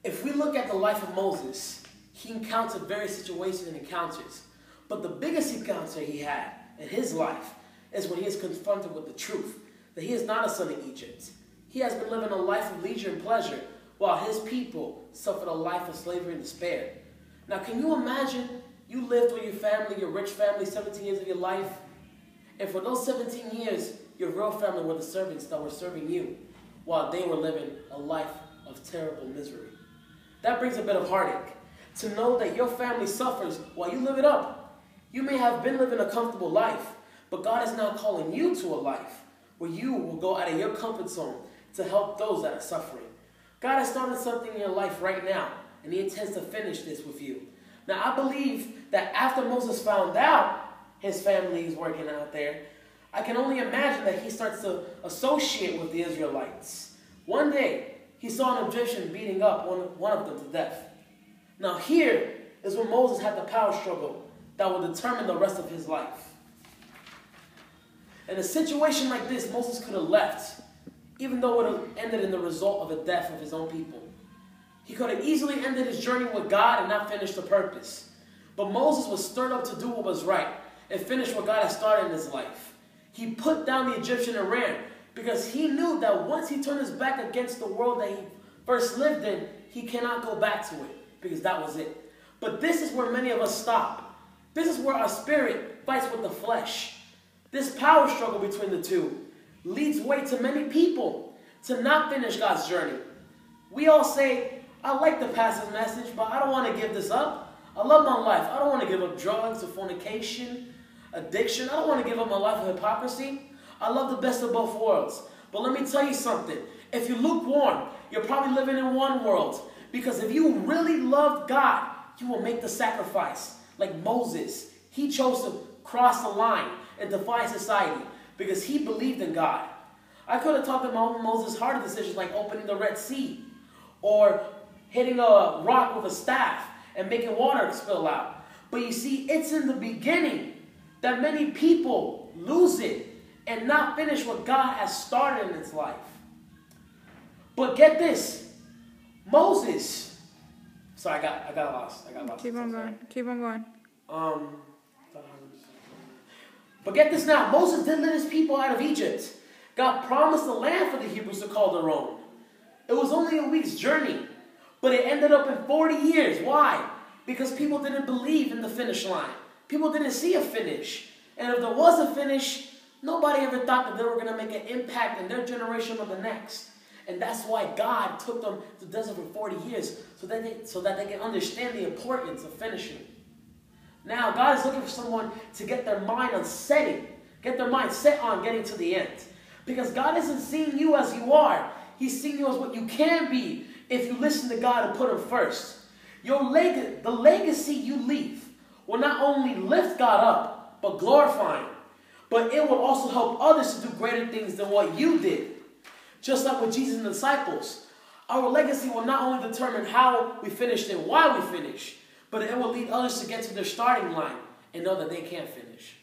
If we look at the life of Moses, he encountered various situations and encounters. But the biggest encounter he had in his life is when he is confronted with the truth that he is not a son of Egypt. He has been living a life of leisure and pleasure while his people suffered a life of slavery and despair. Now, can you imagine you lived with your family, your rich family, 17 years of your life, and for those 17 years, your real family were the servants that were serving you while they were living a life of terrible misery. That brings a bit of heartache to know that your family suffers while you live it up. You may have been living a comfortable life, but God is now calling you to a life where you will go out of your comfort zone to help those that are suffering. God has started something in your life right now, and he intends to finish this with you. Now, I believe that after Moses found out his family is working out there, I can only imagine that he starts to associate with the Israelites. One day, he saw an Egyptian beating up one of them to death. Now, here is when Moses had the power struggle that will determine the rest of his life. In a situation like this, Moses could have left, even though it would have ended in the result of the death of his own people. He could have easily ended his journey with God and not finished the purpose. But Moses was stirred up to do what was right and finish what God had started in his life. He put down the Egyptian and ran because he knew that once he turned his back against the world that he first lived in, he cannot go back to it because that was it. But this is where many of us stop. This is where our spirit fights with the flesh. This power struggle between the two leads way to many people to not finish God's journey. We all say, I like the pastor's message, but I don't want to give this up. I love my life. I don't want to give up drugs or fornication, addiction. I don't want to give up my life of hypocrisy. I love the best of both worlds. But let me tell you something. If you're lukewarm, you're probably living in one world. Because if you really love God, you will make the sacrifice. Like Moses, he chose to cross the line and defy society because he believed in God. I could have talked about Moses' harder decisions like opening the Red Sea or hitting a rock with a staff and making water spill out. But you see, it's in the beginning that many people lose it and not finish what God has started in his life. But get this, Moses. Sorry, I got lost. Keep on going. Keep on going. But get this now, Moses did lead his people out of Egypt. God promised the land for the Hebrews to call their own. It was only a week's journey, but it ended up in 40 years. Why? Because people didn't believe in the finish line. People didn't see a finish. And if there was a finish, nobody ever thought that they were going to make an impact in their generation or the next. And that's why God took them to the desert for 40 years, so that they can understand the importance of finishing. Now, God is looking for someone to get their mind on setting, get their mind set on getting to the end. Because God isn't seeing you as you are. He's seeing you as what you can be if you listen to God and put him first. The legacy you leave will not only lift God up, but glorify him. But it will also help others to do greater things than what you did. Just like with Jesus and the disciples, our legacy will not only determine how we finished and why we finished, but it will lead others to get to their starting line and know that they can finish.